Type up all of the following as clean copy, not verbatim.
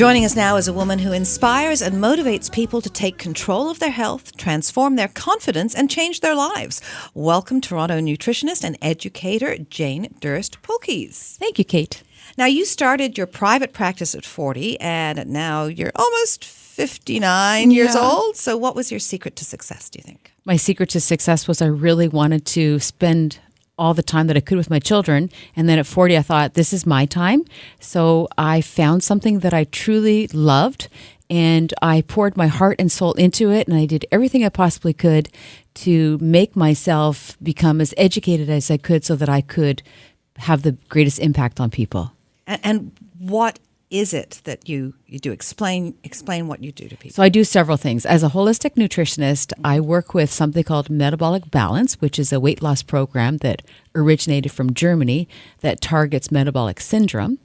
Joining us now is a woman who inspires and motivates people to take control of their health, transform their confidence, and change their lives. Welcome, Toronto nutritionist and educator Jane Durst-Pulkys. Thank you, Kate. Now, you started your private practice at 40, and now you're almost 59 years old. So what was your secret to success, do you think? My secret to success was I really wanted to spend all the time that I could with my children. And then at 40, I thought, this is my time. So I found something that I truly loved, and I poured my heart and soul into it. And I did everything I possibly could to make myself become as educated as I could so that I could have the greatest impact on people. And what is it that you do? Explain what you do to people. So I do several things. As a holistic nutritionist, I work with something called Metabolic Balance, which is a weight loss program that originated from Germany that targets metabolic syndrome.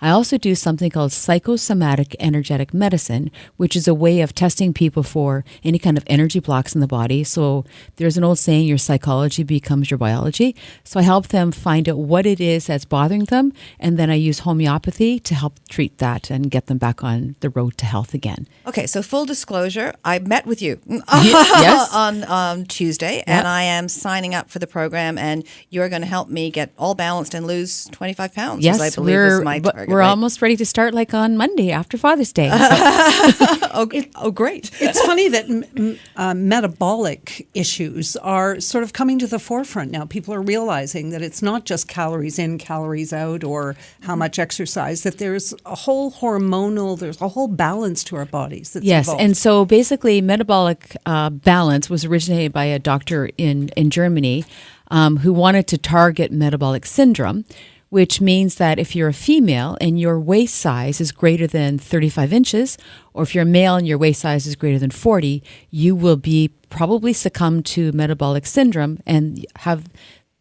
I also do something called psychosomatic energetic medicine, which is a way of testing people for any kind of energy blocks in the body. So there's an old saying, your psychology becomes your biology. So I help them find out what it is that's bothering them, and then I use homeopathy to help treat that and get them back on the road to health again. Okay, so full disclosure, I met with you Yes. on Tuesday, and I am signing up for the program, and you're going to help me get all balanced and lose 25 pounds, Yes, I believe is my target. We're almost ready to start like on Monday after Father's Day. Oh, great. It's funny that metabolic issues are sort of coming to the forefront now. People are realizing that it's not just calories in, calories out, or how much exercise, that there's a whole there's a whole balance to our bodies that's Yes, involved. and so basically metabolic balance was originated by a doctor in Germany who wanted to target metabolic syndrome, which means that if you're a female and your waist size is greater than 35 inches, or if you're a male and your waist size is greater than 40, you will be probably succumb to metabolic syndrome and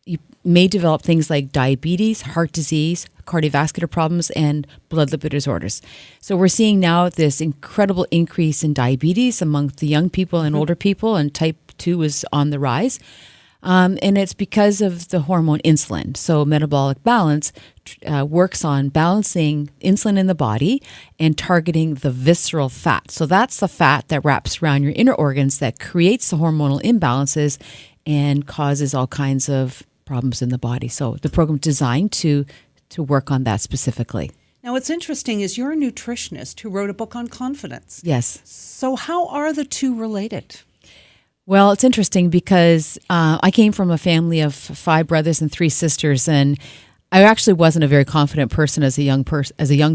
you may develop things like diabetes, heart disease, cardiovascular problems, and blood lipid disorders. So we're seeing now this incredible increase in diabetes among the young people and older people, and type 2 is on the rise. And it's because of the hormone insulin. So metabolic balance works on balancing insulin in the body and targeting the visceral fat. So that's the fat that wraps around your inner organs that creates the hormonal imbalances and causes all kinds of problems in the body. So the program is designed to work on that specifically. Now, what's interesting is you're a nutritionist who wrote a book on confidence. Yes. So how are the two related? Well, it's interesting because I came from a family of 5 brothers and 3 sisters, and I actually wasn't a very confident person as a young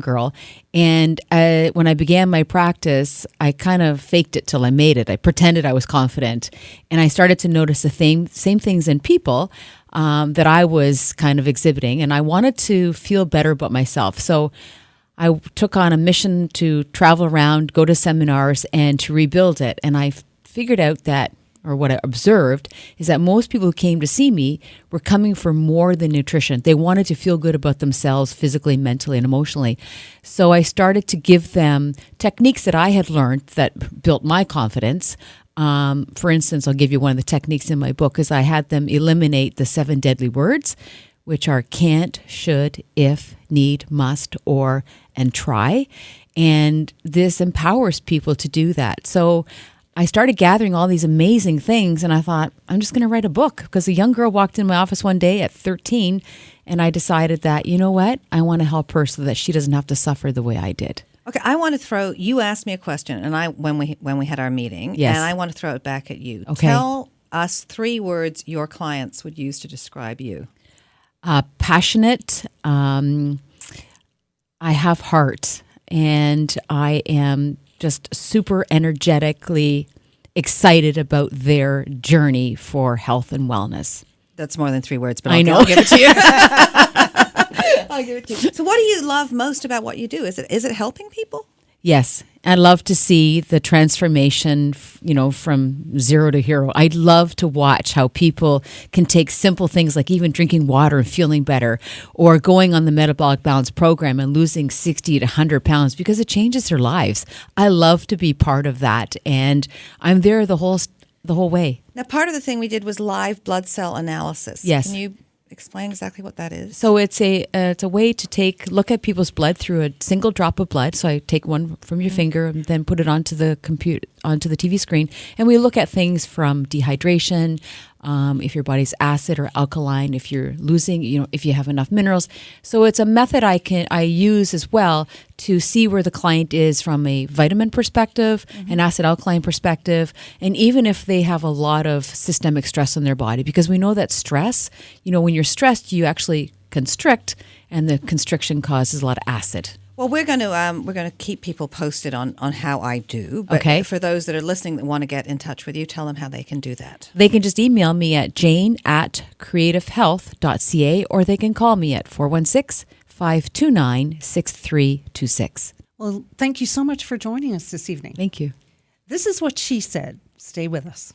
girl. And when I began my practice, I kind of faked it till I made it. I pretended I was confident, and I started to notice the same things in people that I was kind of exhibiting, and I wanted to feel better about myself. So I took on a mission to travel around, go to seminars, and to rebuild it. And I figured out that, or what I observed, is that most people who came to see me were coming for more than nutrition. They wanted to feel good about themselves physically, mentally, and emotionally. So I started to give them techniques that I had learned that built my confidence. For instance, I'll give you one of the techniques in my book, is I had them eliminate the 7 deadly words, which are can't, should, if, need, must, or, and try. And this empowers people to do that. So I started gathering all these amazing things, and I thought, I'm just going to write a book, because a young girl walked in my office one day at 13, and I decided that, you know what, I want to help her so that she doesn't have to suffer the way I did. Okay, I want to you asked me a question, and when we had our meeting, Yes. and I want to throw it back at you. Okay. Tell us 3 words your clients would use to describe you. Passionate, I have heart, and I am just super energetically excited about their journey for health and wellness. That's more than 3 words, but I know. I'll give it to you. I'll give it to you. So what do you love most about what you do? Is it helping people? Yes. I love to see the transformation, from zero to hero. I love to watch how people can take simple things like even drinking water and feeling better, or going on the metabolic balance program and losing 60 to 100 pounds, because it changes their lives. I love to be part of that, and I'm there the whole way. Now, part of the thing we did was live blood cell analysis. Yes. Can you explain exactly what that is? So it's a way to look at people's blood through a single drop of blood. So I take one from your finger and then put it onto the TV screen, and we look at things from dehydration, if your body's acid or alkaline, if you're losing, if you have enough minerals. So it's a method I use as well to see where the client is from a vitamin perspective, an acid alkaline perspective, and even if they have a lot of systemic stress on their body, because we know that stress, when you're stressed, you actually constrict, and the constriction causes a lot of acid. Well, we're going to keep people posted on how I do. But Okay. for those that are listening that want to get in touch with you, tell them how they can do that. They can just email me at jane@creativehealth.ca, or they can call me at 416-529-6326. Well, thank you so much for joining us this evening. Thank you. This is what she said. Stay with us.